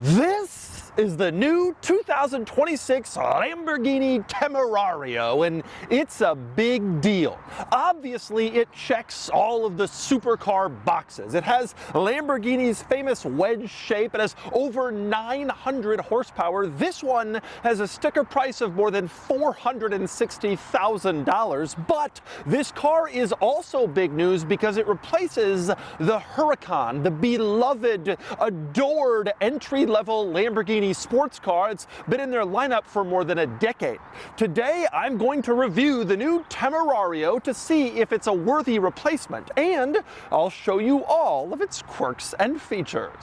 This is the new 2026 Lamborghini Temerario, and it's a big deal. Obviously, it checks all of the supercar boxes. It has Lamborghini's famous wedge shape. It has over 900 horsepower. This one has a sticker price of more than $460,000, but this car is also big news because it replaces the Huracan, the beloved, adored entry-level Lamborghini sports car. It's been in their lineup for more than a decade. Today, I'm going to review the new Temerario to see if it's a worthy replacement, and I'll show you all of its quirks and features.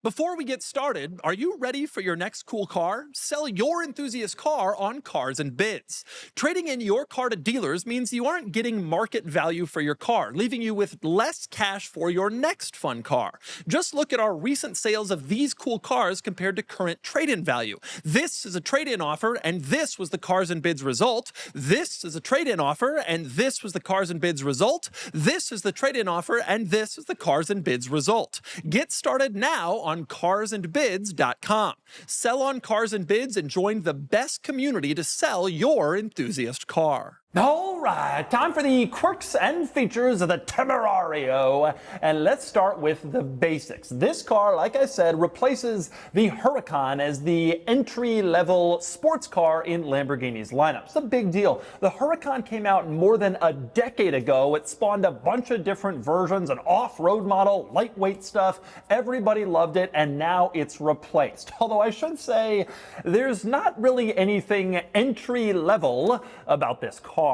Before we get started, are you ready for your next cool car? Sell your enthusiast car on Cars and Bids. Trading in your car to dealers means you aren't getting market value for your car, leaving you with less cash for your next fun car. Just look at our recent sales of these cool cars compared to current trade-in value. This is a trade-in offer, and this was the Cars and Bids result. This is a trade-in offer, and this was the Cars and Bids result. This is the trade-in offer, and this is the Cars and Bids result. Get started now on carsandbids.com. Sell on Cars and Bids and join the best community to sell your enthusiast car. All right, time for the quirks and features of the Temerario, and let's start with the basics. This car, like I said, replaces the Huracan as the entry-level sports car in Lamborghini's lineup. It's a big deal. The Huracan came out more than a decade ago. It spawned a bunch of different versions, an off-road model, lightweight stuff. Everybody loved it, and now it's replaced. Although I should say, there's not really anything entry-level about this car.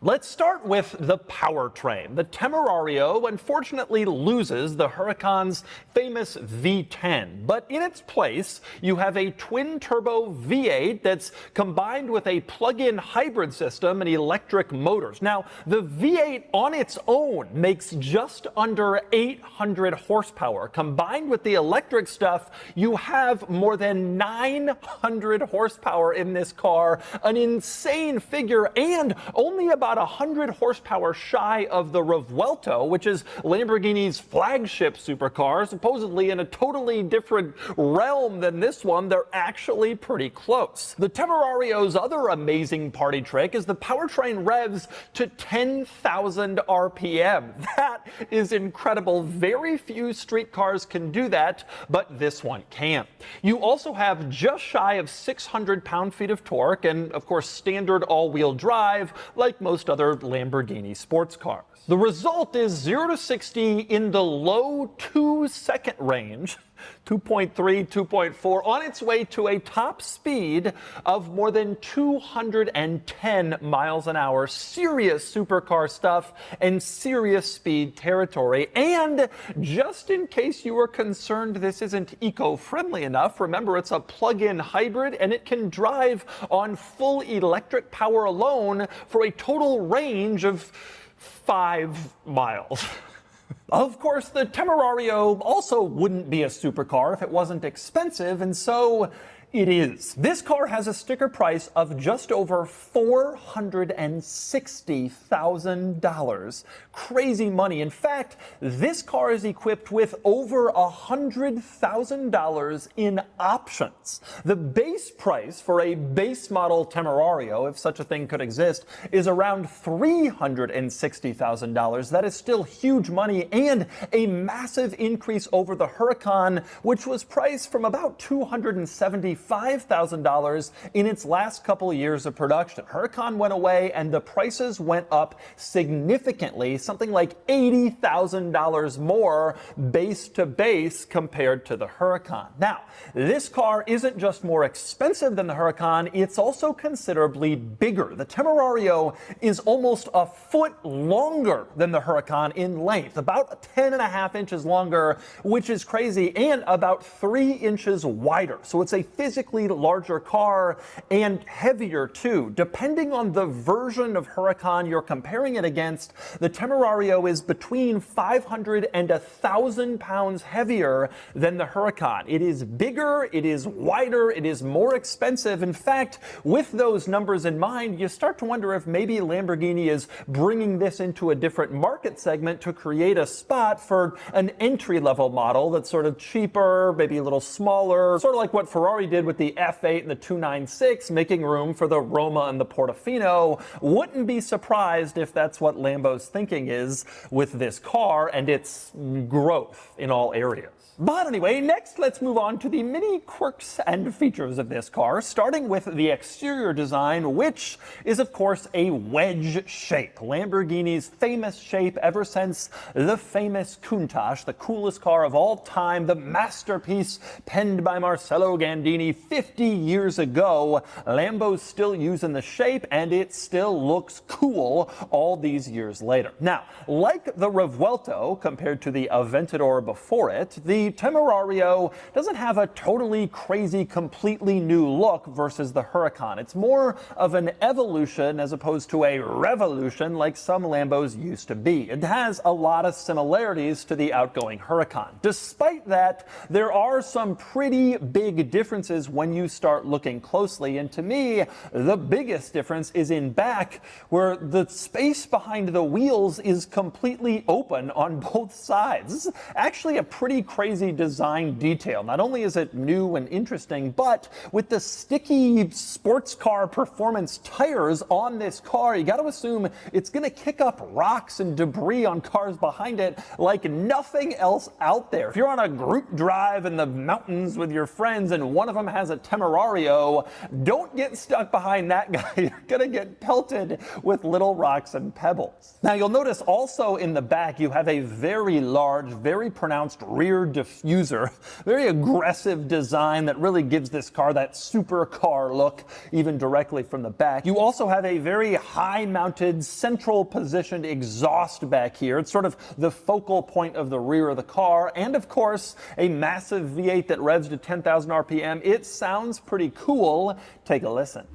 Let's start with the powertrain. The Temerario unfortunately loses the Huracan's famous V10, but in its place, you have a twin-turbo V8 that's combined with a plug-in hybrid system and electric motors. Now, the V8 on its own makes just under 800 horsepower. Combined with the electric stuff, you have more than 900 horsepower in this car, an insane figure, and only about 100 horsepower shy of the Revuelto, which is Lamborghini's flagship supercar, supposedly in a totally different realm than this one. They're actually pretty close. The Temerario's other amazing party trick is the powertrain revs to 10,000 RPM. That is incredible. Very few street cars can do that, but this one can. You also have just shy of 600 pound-feet of torque and, of course, standard all-wheel drive like most other Lamborghini sports cars. The result is 0 to 60 in the low 2-second range, 2.3, 2.4, on its way to a top speed of more than 210 miles an hour. Serious supercar stuff and serious speed territory. And just in case you were concerned this isn't eco-friendly enough, remember it's a plug-in hybrid and it can drive on full electric power alone for a total range of 5 miles. Of course, the Temerario also wouldn't be a supercar if it wasn't expensive, and so it is. This car has a sticker price of just over $460,000. Crazy money. In fact, this car is equipped with over $100,000 in options. The base price for a base model Temerario, if such a thing could exist, is around $360,000. That is still huge money and a massive increase over the Huracan, which was priced from about $275,000 in its last couple years of production. Huracan went away and the prices went up significantly, something like $80,000 more base to base compared to the Huracan. Now, this car isn't just more expensive than the Huracan, it's also considerably bigger. The Temerario is almost a foot longer than the Huracan in length, about 10.5 inches longer, which is crazy, and about 3 inches wider. So it's a physically larger car and heavier too. Depending on the version of Huracan you're comparing it against, the Temerario is between 500 and 1,000 pounds heavier than the Huracan. It is bigger, it is wider, it is more expensive. In fact, with those numbers in mind, you start to wonder if maybe Lamborghini is bringing this into a different market segment to create a spot for an entry-level model that's sort of cheaper, maybe a little smaller, sort of like what Ferrari did with the F8 and the 296, making room for the Roma and the Portofino. Wouldn't be surprised if that's what Lambo's thinking is with this car and its growth in all areas. But anyway, next let's move on to the many quirks and features of this car, starting with the exterior design, which is of course a wedge shape. Lamborghini's famous shape ever since the famous Countach, the coolest car of all time, the masterpiece penned by Marcello Gandini 50 years ago. Lambo's still using the shape and it still looks cool all these years later. Now, like the Revuelto compared to the Aventador before it, the Temerario doesn't have a totally crazy, completely new look versus the Huracan. It's more of an evolution as opposed to a revolution like some Lambos used to be. It has a lot of similarities to the outgoing Huracan. Despite that, there are some pretty big differences when you start looking closely, and to me, the biggest difference is in back, where the space behind the wheels is completely open on both sides. This is actually a pretty crazy design detail. Not only is it new and interesting, but with the sticky sports car performance tires on this car, you got to assume it's going to kick up rocks and debris on cars behind it like nothing else out there. If you're on a group drive in the mountains with your friends and one of them has a Temerario, don't get stuck behind that guy. You're going to get pelted with little rocks and pebbles. Now you'll notice also in the back you have a very large, very pronounced rear diffuser. Very aggressive design that really gives this car that supercar look even directly from the back. You also have a very high mounted central positioned exhaust back here. It's sort of the focal point of the rear of the car, and of course a massive V8 that revs to 10,000 RPM. It sounds pretty cool. Take a listen.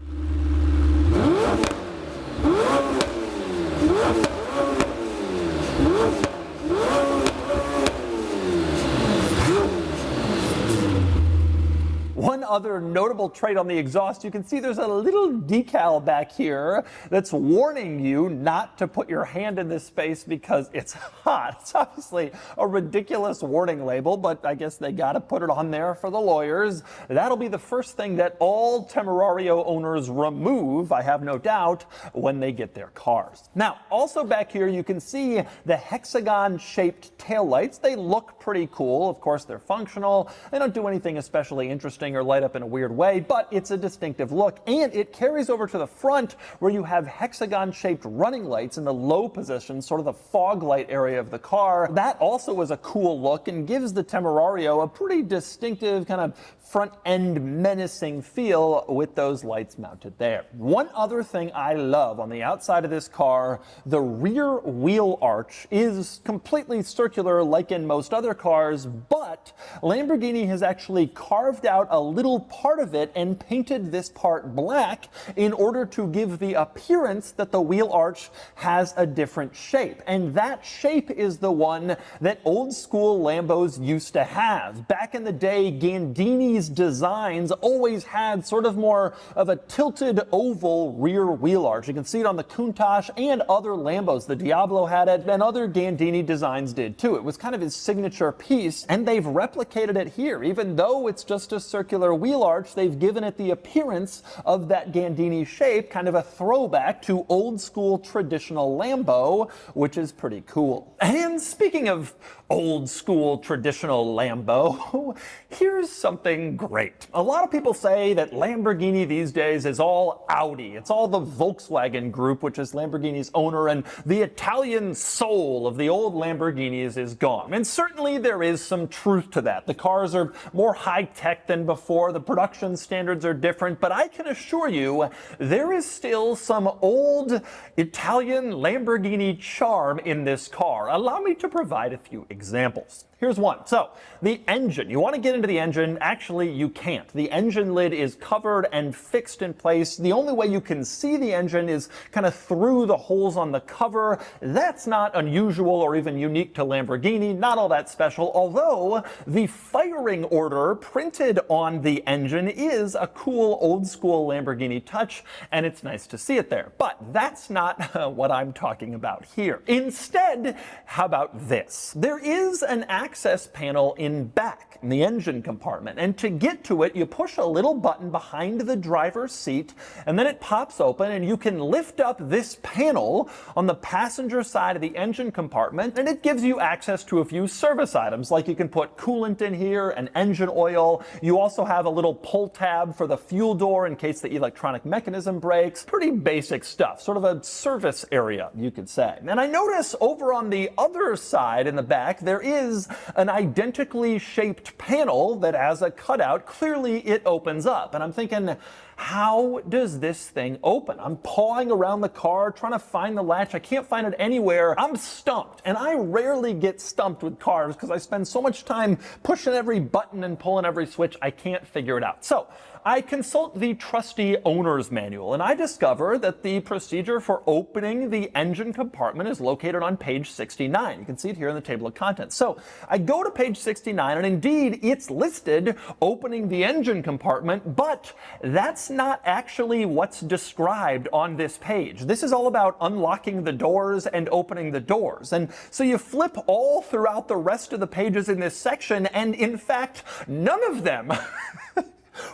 One other notable trait on the exhaust, you can see there's a little decal back here that's warning you not to put your hand in this space because it's hot. It's obviously a ridiculous warning label, but I guess they got to put it on there for the lawyers. That'll be the first thing that all Temerario owners remove, I have no doubt, when they get their cars. Now, also back here you can see the hexagon-shaped taillights. They look pretty cool. Of course, they're functional. They don't do anything especially interesting or light up in a weird way, but it's a distinctive look, and it carries over to the front where you have hexagon-shaped running lights in the low position, sort of the fog light area of the car. That also is a cool look and gives the Temerario a pretty distinctive kind of front-end menacing feel with those lights mounted there. One other thing I love on the outside of this car, the rear wheel arch is completely circular like in most other cars, but Lamborghini has actually carved out a little part of it and painted this part black in order to give the appearance that the wheel arch has a different shape. And that shape is the one that old school Lambos used to have. Back in the day, Gandini's designs always had sort of more of a tilted oval rear wheel arch. You can see it on the Countach and other Lambos. The Diablo had it, and other Gandini designs did too. It was kind of his signature piece, and they've replicated it here. Even though it's just a circular wheel arch, they've given it the appearance of that Gandini shape, kind of a throwback to old school traditional Lambo, which is pretty cool. And speaking of old school traditional Lambo, here's something great. A lot of people say that Lamborghini these days is all Audi. It's all the Volkswagen group, which is Lamborghini's owner, and the Italian soul of the old Lamborghinis is gone. And certainly there is some truth to that. The cars are more high-tech than before, the production standards are different, but I can assure you there is still some old Italian Lamborghini charm in this car. Allow me to provide a few examples. Here's one. So the engine, you want to get into the engine. Actually, you can't. The engine lid is covered and fixed in place. The only way you can see the engine is kind of through the holes on the cover. That's not unusual or even unique to Lamborghini, not all that special, although the firing order printed on the engine is a cool old school Lamborghini touch, and it's nice to see it there. But that's not what I'm talking about here. Instead, how about this? There is an access panel in back in the engine compartment, and to get to it you push a little button behind the driver's seat and then it pops open and you can lift up this panel on the passenger side of the engine compartment, and it gives you access to a few service items, like you can put coolant in here and engine oil. You also have a little pull tab for the fuel door in case the electronic mechanism breaks. Pretty basic stuff, sort of a service area, you could say. And I notice over on the other side in the back there is an identically shaped panel that has a cutout. Clearly it opens up, and I'm thinking, how does this thing open? I'm pawing around the car trying to find the latch. I can't find it anywhere. I'm stumped, and I rarely get stumped with cars because I spend so much time pushing every button and pulling every switch I can't figure it out. So I consult the trusty owner's manual, and I discover that the procedure for opening the engine compartment is located on page 69. You can see it here in the table of contents. So I go to page 69, and indeed it's listed opening the engine compartment, but that's not actually what's described on this page. This is all about unlocking the doors and opening the doors. And so you flip all throughout the rest of the pages in this section, and in fact, none of them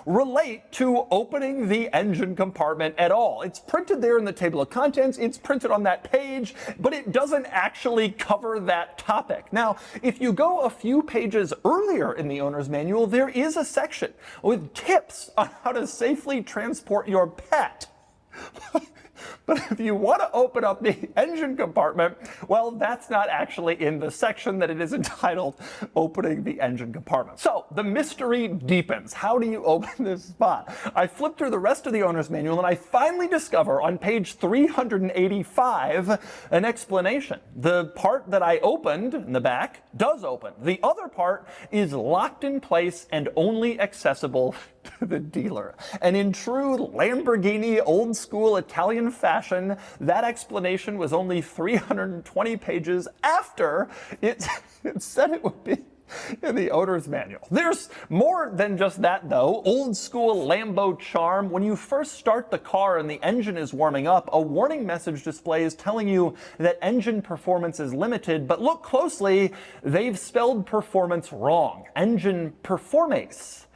relate to opening the engine compartment at all. It's printed there in the table of contents, it's printed on that page, but it doesn't actually cover that topic. Now, if you go a few pages earlier in the owner's manual, there is a section with tips on how to safely transport your pet. But if you want to open up the engine compartment, well, that's not actually in the section that it is entitled Opening the Engine Compartment. So the mystery deepens. How do you open this spot? I flip through the rest of the owner's manual and I finally discover on page 385 an explanation. The part that I opened in the back does open. The other part is locked in place and only accessible to the dealer. And in true Lamborghini old school Italian fashion, that explanation was only 320 pages after it said it would be in the owner's manual. There's more than just that though. Old school Lambo charm. When you first start the car and the engine is warming up, a warning message displays telling you that engine performance is limited, but look closely, they've spelled performance wrong. Engine performance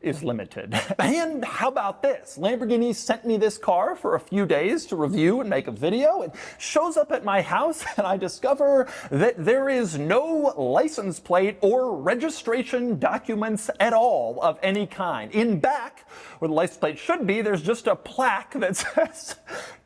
is limited. And how about this? Lamborghini sent me this car for a few days to review and make a video. It shows up at my house and I discover that there is no license plate or registration documents at all of any kind. In back, where the license plate should be, there's just a plaque that says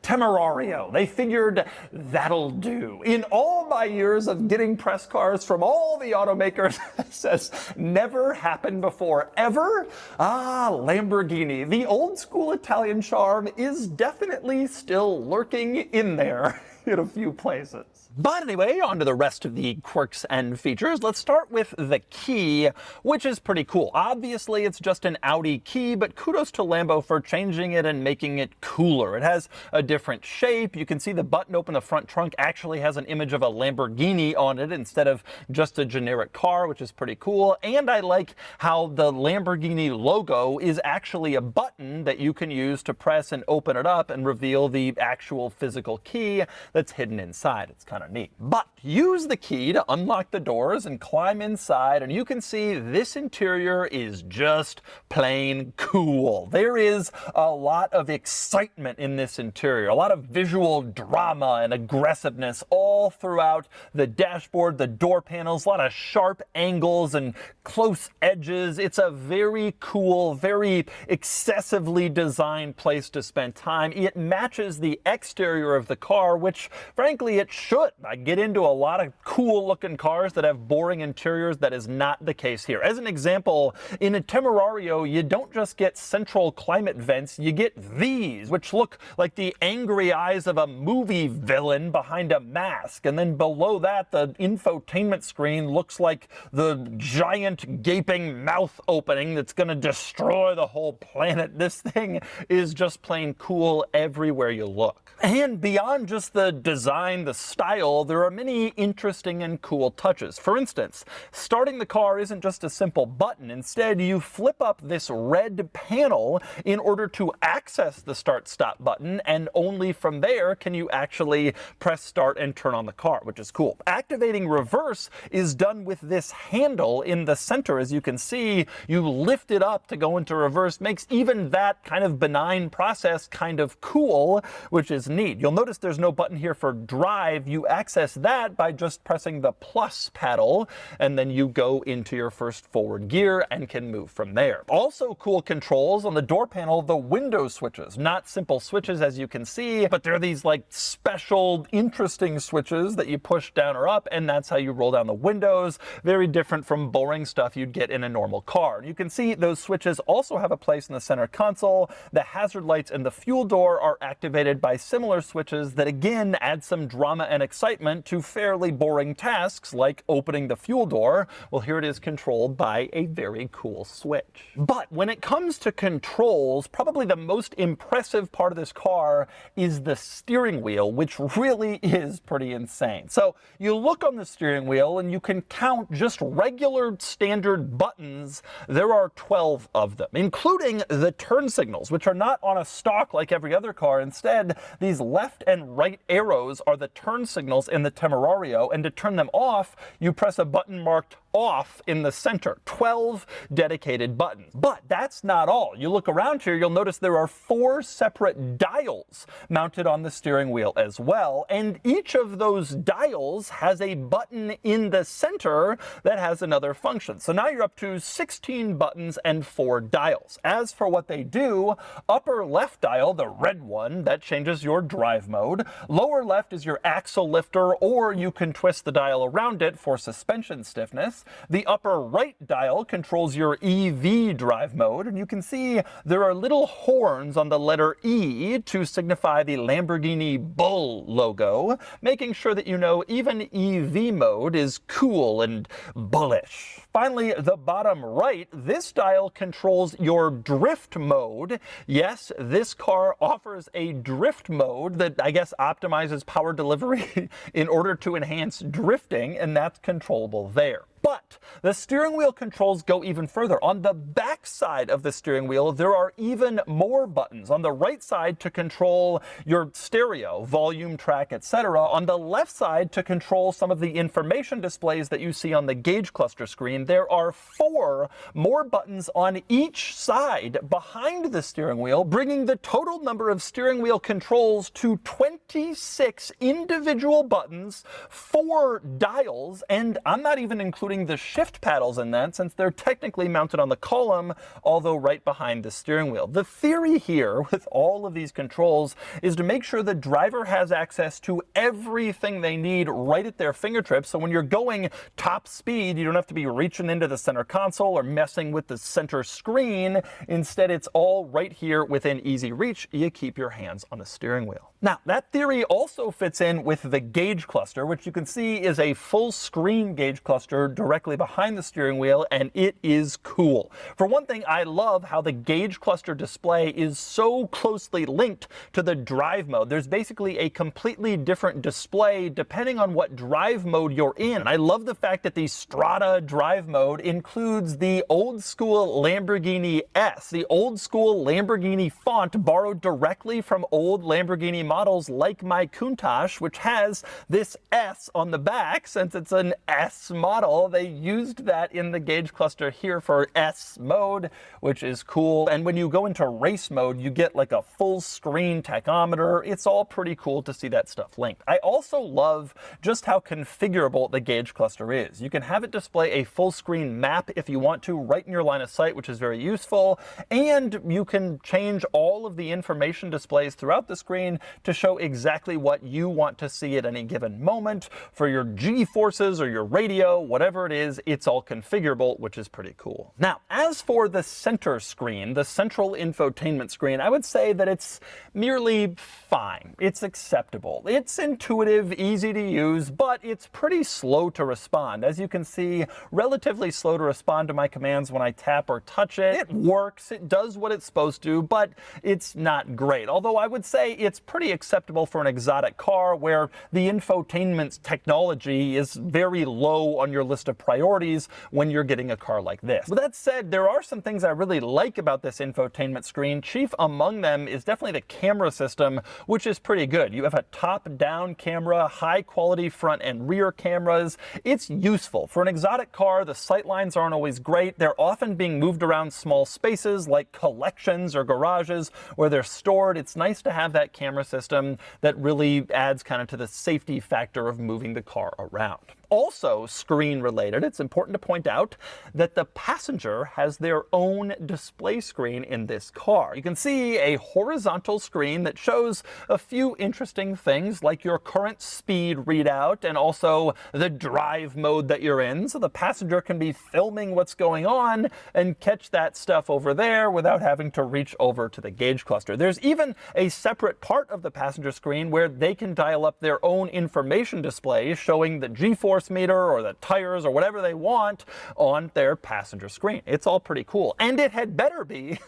Temerario. They figured that'll do. In all my years of getting press cars from all the automakers, it says never happened before, ever. Ah, Lamborghini. The old school Italian charm is definitely still lurking in there in a few places. But anyway, on to the rest of the quirks and features. Let's start with the key, which is pretty cool. Obviously, it's just an Audi key, but kudos to Lambo for changing it and making it cooler. It has a different shape. You can see the button open the front trunk actually has an image of a Lamborghini on it instead of just a generic car, which is pretty cool. And I like how the Lamborghini logo is actually a button that you can use to press and open it up and reveal the actual physical key that's hidden inside. It's kind of neat. But use the key to unlock the doors and climb inside, and you can see this interior is just plain cool. There is a lot of excitement in this interior, a lot of visual drama and aggressiveness all throughout the dashboard, the door panels, a lot of sharp angles and close edges. It's a very cool, very excessively designed place to spend time. It matches the exterior of the car, which which frankly it should. I get into a lot of cool looking cars that have boring interiors. That is not the case here. As an example, in a Temerario, you don't just get central climate vents, you get these, which look like the angry eyes of a movie villain behind a mask. And then below that, the infotainment screen looks like the giant gaping mouth opening that's going to destroy the whole planet. This thing is just plain cool everywhere you look. And beyond just the design, the style, there are many interesting and cool touches. For instance, starting the car isn't just a simple button. Instead, you flip up this red panel in order to access the start-stop button, and only from there can you actually press start and turn on the car, which is cool. Activating reverse is done with this handle in the center. As you can see, you lift it up to go into reverse, makes even that kind of benign process kind of cool, which is neat. You'll notice there's no button here for drive. You access that by just pressing the plus paddle, and then you go into your first forward gear and can move from there. Also cool controls on the door panel, the window switches. Not simple switches as you can see, but they're these like special interesting switches that you push down or up, and that's how you roll down the windows. Very different from boring stuff you'd get in a normal car. You can see those switches also have a place in the center console. The hazard lights and the fuel door are activated by similar switches that again add some drama and excitement to fairly boring tasks like opening the fuel door. Well, here it is controlled by a very cool switch. But when it comes to controls, probably the most impressive part of this car is the steering wheel, which really is pretty insane. So you look on the steering wheel and you can count just regular standard buttons. There are 12 of them, including the turn signals, which are not on a stalk like every other car. Instead, these left and right arrows are the turn signals in the Temerario, and to turn them off, you press a button marked off in the center. 12 dedicated buttons. But that's not all. You look around here, you'll notice there are 4 separate dials mounted on the steering wheel as well, and each of those dials has a button in the center that has another function. So now you're up to 16 buttons and 4 dials. As for what they do, upper left dial, the red one, that changes your drive mode. Lower left is your axle lifter, or you can twist the dial around it for suspension stiffness. The upper right dial controls your EV drive mode, and you can see there are little horns on the letter E to signify the Lamborghini Bull logo, making sure that you know even EV mode is cool and bullish. Finally, the bottom right, this dial controls your drift mode. Yes, this car offers a drift mode that I guess optimizes power delivery in order to enhance drifting, and that's controllable there. But the steering wheel controls go even further. On the back side of the steering wheel, there are even more buttons. On the right side to control your stereo, volume, track, etc. On the left side to control some of the information displays that you see on the gauge cluster screen. There are 4 more buttons on each side behind the steering wheel, bringing the total number of steering wheel controls to 26 individual buttons, 4 dials, and I'm not even including the shift paddles in that, since they're technically mounted on the column, although right behind the steering wheel. The theory here with all of these controls is to make sure the driver has access to everything they need right at their fingertips, so when you're going top speed, you don't have to be reaching into the center console or messing with the center screen. Instead, it's all right here within easy reach. You keep your hands on the steering wheel. Now, that theory also fits in with the gauge cluster, which you can see is a full screen gauge cluster directly behind the steering wheel, and it is cool. For one thing, I love how the gauge cluster display is so closely linked to the drive mode. There's basically a completely different display depending on what drive mode you're in. And I love the fact that the Strada drive mode includes the old school Lamborghini S, the old school Lamborghini font borrowed directly from old Lamborghini models like my Countach, which has this S on the back. Since it's an S model, they used that in the gauge cluster here for S mode, which is cool. And when you go into race mode, you get like a full screen tachometer. It's all pretty cool to see that stuff linked. I also love just how configurable the gauge cluster is. You can have it display a full screen map if you want to, right in your line of sight, which is very useful. And you can change all of the information displays throughout the screen to show exactly what you want to see at any given moment. For your G-forces or your radio, whatever it is, it's all configurable, which is pretty cool. Now, as for the center screen, the central infotainment screen, I would say that it's merely fine. It's acceptable. It's intuitive, easy to use, but it's pretty slow to respond. As you can see, relatively slow to respond to my commands when I tap or touch it. It works, it does what it's supposed to, but it's not great. Although I would say it's pretty acceptable for an exotic car where the infotainment technology is very low on your list of priorities when you're getting a car like this. With that said, there are some things I really like about this infotainment screen. Chief among them is definitely the camera system, which is pretty good. You have a top-down camera, high-quality front and rear cameras. It's useful. For an exotic car, the sight lines aren't always great. They're often being moved around small spaces like collections or garages where they're stored. It's nice to have that camera system that really adds kind of to the safety factor of moving the car around. Also screen related, it's important to point out that the passenger has their own display screen in this car. You can see a horizontal screen that shows a few interesting things like your current speed readout and also the drive mode that you're in, so the passenger can be filming what's going on and catch that stuff over there without having to reach over to the gauge cluster. There's even a separate part of the passenger screen where they can dial up their own information display showing the G-force meter or the tires or whatever they want on their passenger screen. It's all pretty cool. And it had better be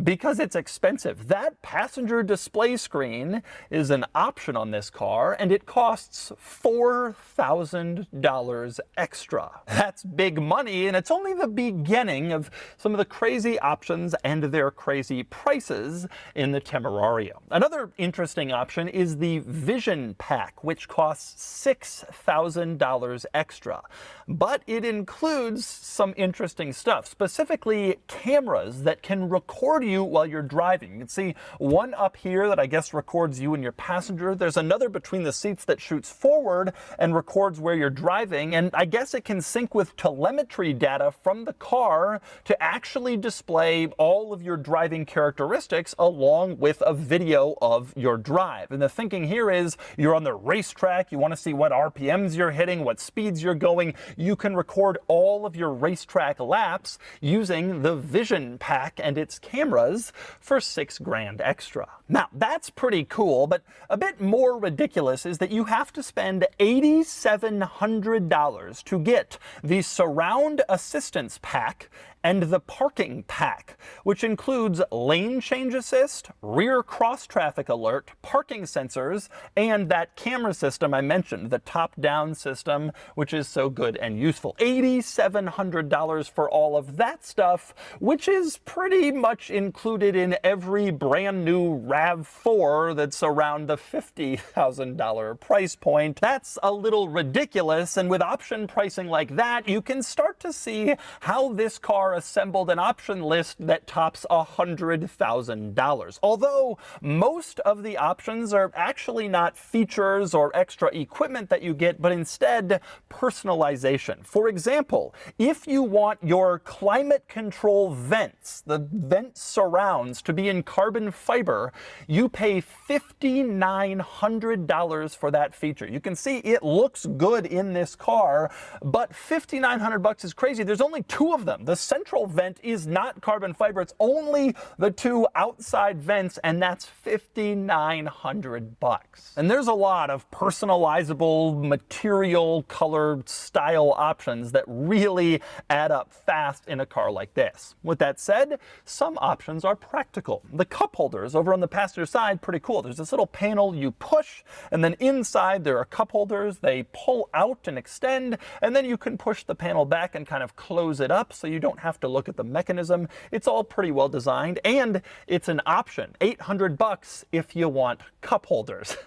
because it's expensive. That passenger display screen is an option on this car, and it costs $4,000 extra. That's big money, and it's only the beginning of some of the crazy options and their crazy prices in the Temerario. Another interesting option is the Vision Pack, which costs $6,000 extra. But it includes some interesting stuff, specifically cameras that can record you while you're driving. You can see one up here that I guess records you and your passenger. There's another between the seats that shoots forward and records where you're driving. And I guess it can sync with telemetry data from the car to actually display all of your driving characteristics along with a video of your drive. And the thinking here is you're on the racetrack. You want to see what RPMs you're hitting, what speeds you're going. You can record all of your racetrack laps using the Vision Pack and its cameras for $6,000 extra. Now, that's pretty cool, but a bit more ridiculous is that you have to spend $8,700 to get the Surround Assistance Pack and the Parking Pack, which includes lane change assist, rear cross traffic alert, parking sensors, and that camera system I mentioned, the top-down system, which is so good and useful. $8,700 for all of that stuff, which is pretty much included in every brand new RAV4 that's around the $50,000 price point. That's a little ridiculous, and with option pricing like that, you can start to see how this car assembled an option list that tops $100,000. Although most of the options are actually not features or extra equipment that you get, but instead personalization. For example, if you want your climate control vents, the vent surrounds, to be in carbon fiber, you pay $5,900 for that feature. You can see it looks good in this car, but $5,900 is crazy. There's only two of them. The central vent is not carbon fiber. It's only the two outside vents, and that's $5,900. And there's a lot of personalizable material, color, style options that really add up fast in a car like this. With that said, some options are practical. The cup holders over on the passenger side, pretty cool. There's this little panel you push, and then inside there are cup holders. They pull out and extend, and then you can push the panel back and kind of close it up so you don't have to look at the mechanism. It's all pretty well designed, and it's an option. $800 if you want cup holders.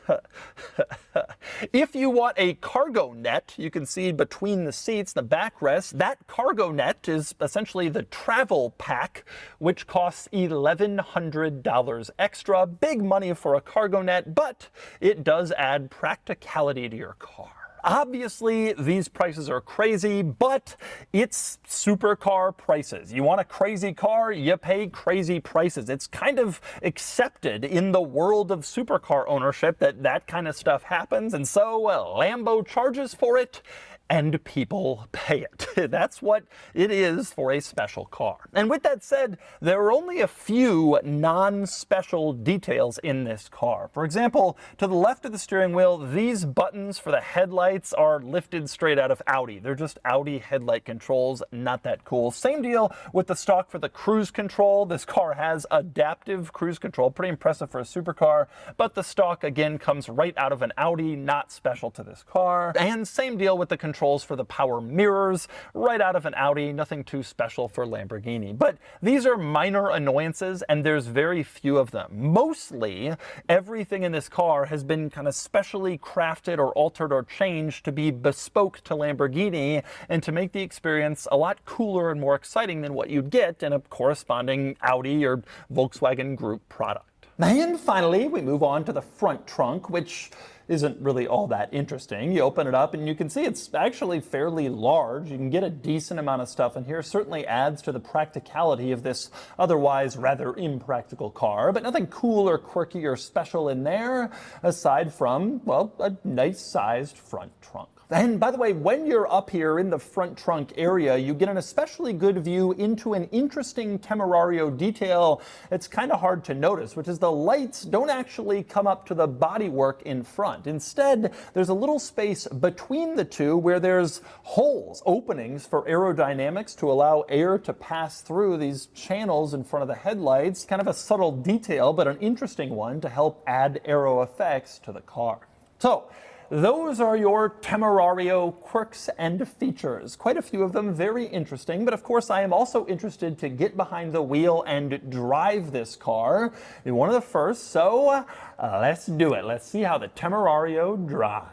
If you want a cargo net, you can see between the seats, the backrest, that cargo net is essentially the travel pack, which costs $1,100 extra. Big money for a cargo net, but it does add practicality to your car. Obviously, these prices are crazy, but it's supercar prices. You want a crazy car, you pay crazy prices. It's kind of accepted in the world of supercar ownership that that kind of stuff happens, and so Lambo charges for it, and people pay it. That's what it is for a special car. And with that said, there are only a few non-special details in this car. For example, to the left of the steering wheel, these buttons for the headlights are lifted straight out of Audi. They're just Audi headlight controls, not that cool. Same deal with the stock for the cruise control. This car has adaptive cruise control, pretty impressive for a supercar, but the stock again comes right out of an Audi, not special to this car. And same deal with the controls for the power mirrors, right out of an Audi, nothing too special for Lamborghini. But these are minor annoyances, and there's very few of them. Mostly, everything in this car has been kind of specially crafted or altered or changed to be bespoke to Lamborghini and to make the experience a lot cooler and more exciting than what you'd get in a corresponding Audi or Volkswagen Group product. And finally, we move on to the front trunk, which isn't really all that interesting. You open it up and you can see it's actually fairly large. You can get a decent amount of stuff in here. Certainly adds to the practicality of this otherwise rather impractical car, but nothing cool or quirky or special in there aside from, well, a nice sized front trunk. And by the way, when you're up here in the front trunk area, you get an especially good view into an interesting Temerario detail. It's kind of hard to notice, which is the lights don't actually come up to the bodywork in front. Instead, there's a little space between the two where there's holes, openings for aerodynamics to allow air to pass through these channels in front of the headlights. Kind of a subtle detail, but an interesting one to help add aero effects to the car. So, those are your Temerario quirks and features. Quite a few of them, very interesting, but of course I am also interested to get behind the wheel and drive this car. Be one of the first, so let's do it. Let's see how the Temerario drives.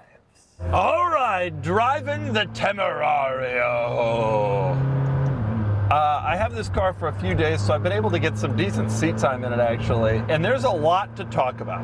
All right, driving the Temerario. I have this car for a few days, so I've been able to get some decent seat time in it actually, and there's a lot to talk about.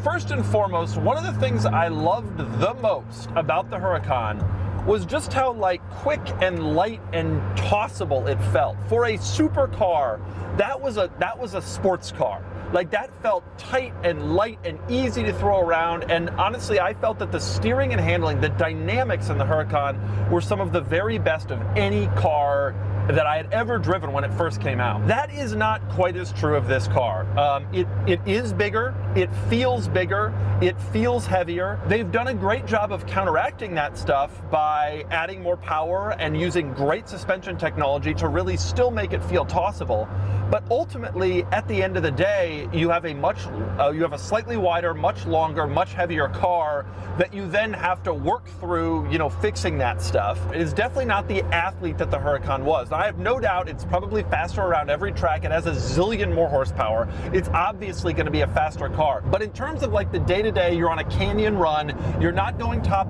First and foremost, one of the things I loved the most about the Huracan was just how quick and light and tossable it felt. For a supercar, that was a sports car. That felt tight and light and easy to throw around, and honestly I felt that the steering and handling, the dynamics in the Huracan were some of the very best of any car that I had ever driven when it first came out. That is not quite as true of this car. It is bigger, it feels heavier. They've done a great job of counteracting that stuff by adding more power and using great suspension technology to really still make it feel tossable. But ultimately, at the end of the day, you have a slightly wider, much longer, much heavier car that you then have to work through, fixing that stuff. It is definitely not the athlete that the Huracan was. I have no doubt it's probably faster around every track. It has a zillion more horsepower. It's obviously going to be a faster car. But in terms of the day-to-day, you're on a canyon run, you're not going top,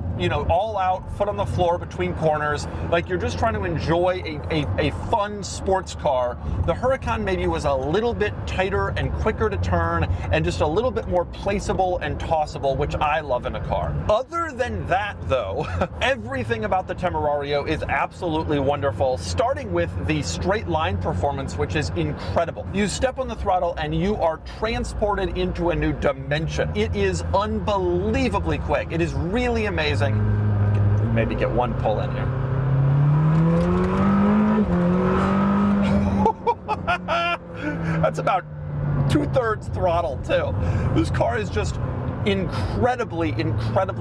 all out, foot on the floor between corners. You're just trying to enjoy a fun sports car. The Huracan maybe was a little bit tighter and quicker to turn and just a little bit more placeable and tossable, which I love in a car. Other than that though, everything about the Temerario is absolutely wonderful, starting with the straight line performance, which is incredible. You step on the throttle and you are transported into a new dimension. It is unbelievably quick. It is really amazing. I can maybe get one pull in here. That's about 2/3 throttle too. This car is just incredibly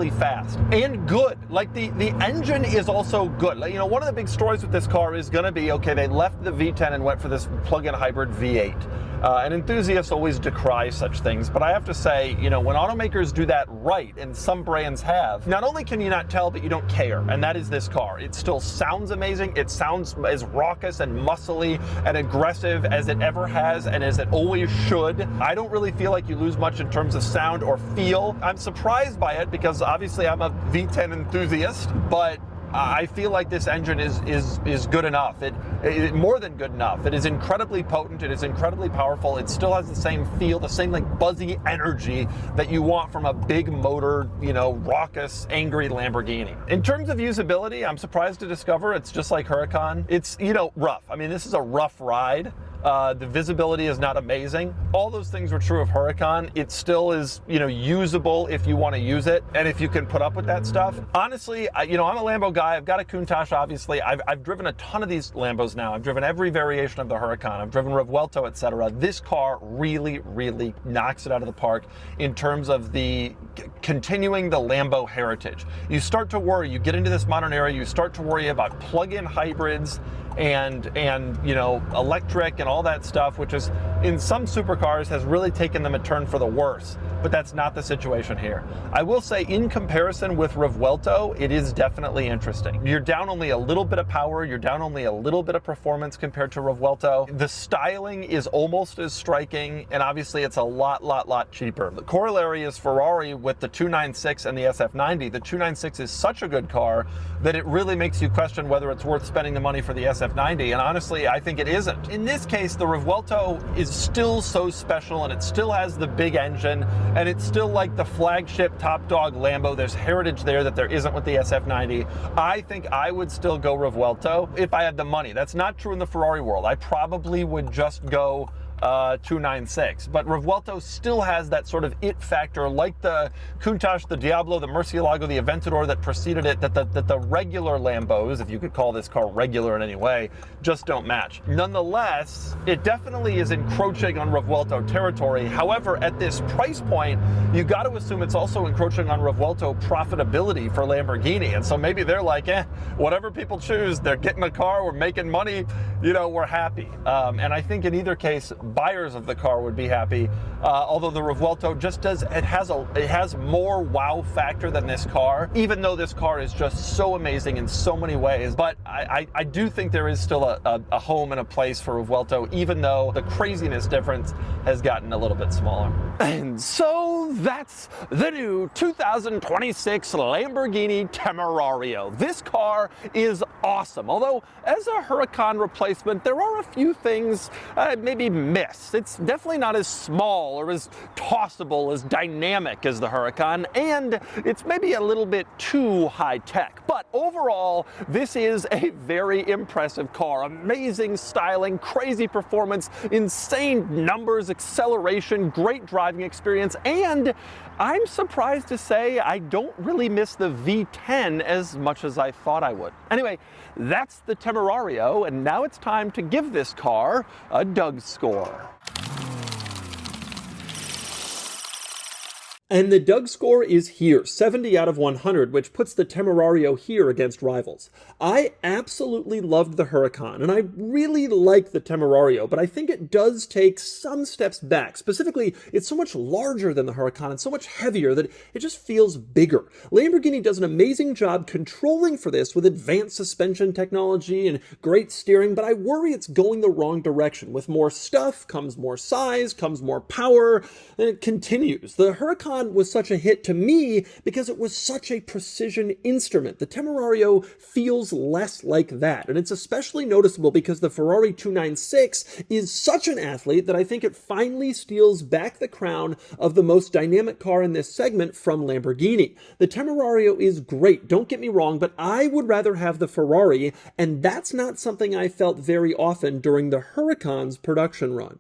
fast and good. The engine is also good. One of the big stories with this car is going to be, okay, they left the V10 and went for this plug-in hybrid V8. And enthusiasts always decry such things, but I have to say, when automakers do that right, and some brands have, not only can you not tell, but you don't care, and that is this car. It still sounds amazing. It sounds as raucous and muscly and aggressive as it ever has and as it always should. I don't really feel like you lose much in terms of sound or feel. I'm surprised by it because obviously I'm a V10 enthusiast, but I feel like this engine is good enough. It more than good enough. It is incredibly potent. It is incredibly powerful. It still has the same feel, the same like buzzy energy that you want from a big motor, you know, raucous, angry Lamborghini. In terms of usability, I'm surprised to discover it's just like Huracan. It's, you know, rough. I mean, this is a rough ride. The visibility is not amazing. All those things were true of Huracan. It still is, you know, usable if you want to use it and if you can put up with that stuff. Honestly, you know, I'm a Lambo guy. I've got a Countach, obviously. I've driven a ton of these Lambos now. I've driven every variation of the Huracan. I've driven Revuelto, etc. This car really, really knocks it out of the park in terms of the continuing the Lambo heritage. You start to worry, you get into this modern era, you start to worry about plug-in hybrids and you know, electric and all that stuff, which is in some supercars has really taken them a turn for the worse, but that's not the situation here. I will say, in comparison with Revuelto, it is definitely interesting. You're down only a little bit of power, you're down only a little bit of performance compared to Revuelto. The styling is almost as striking, and obviously it's a lot cheaper. The corollary is Ferrari with the 296 and the SF90. The 296 is such a good car that it really makes you question whether it's worth spending the money for the SF90, and honestly, I think it isn't. In this case, the Revuelto is still so special, and it still has the big engine, and it's still like the flagship top dog Lambo. There's heritage there that there isn't with the SF90. I think I would still go Revuelto if I had the money. That's not true in the Ferrari world. I probably would just go 296, but Revuelto still has that sort of it factor, like the Countach, the Diablo, the Murcielago, the Aventador that preceded it, that the regular Lambos, if you could call this car regular in any way, just don't match. Nonetheless, it definitely is encroaching on Revuelto territory. However, at this price point, you got to assume it's also encroaching on Revuelto profitability for Lamborghini, and so maybe they're like, whatever people choose, they're getting a car, we're making money, you know, we're happy. And I think in either case, buyers of the car would be happy, although the Revuelto just does, it has more wow factor than this car, even though this car is just so amazing in so many ways. But I do think there is still a home and a place for Revuelto, even though the craziness difference has gotten a little bit smaller. And so that's the new 2026 Lamborghini Temerario. This car is awesome, although as a Huracan replacement, there are a few things maybe miss. It's definitely not as small or as tossable, as dynamic as the Huracan, and it's maybe a little bit too high-tech. But overall, this is a very impressive car. Amazing styling, crazy performance, insane numbers, acceleration, great driving experience, and I'm surprised to say I don't really miss the V10 as much as I thought I would. Anyway, that's the Temerario, and now it's time to give this car a DougScore. And the DougScore is here, 70 out of 100, which puts the Temerario here against rivals. I absolutely loved the Huracan, and I really like the Temerario, but I think it does take some steps back. Specifically, it's so much larger than the Huracan and so much heavier that it just feels bigger. Lamborghini does an amazing job controlling for this with advanced suspension technology and great steering, but I worry it's going the wrong direction. With more stuff comes more size, comes more power, and it continues. The Huracan was such a hit to me because it was such a precision instrument. The Temerario feels less like that, and it's especially noticeable because the Ferrari 296 is such an athlete that I think it finally steals back the crown of the most dynamic car in this segment from Lamborghini. The Temerario is great, don't get me wrong, but I would rather have the Ferrari, and that's not something I felt very often during the Huracan's production run.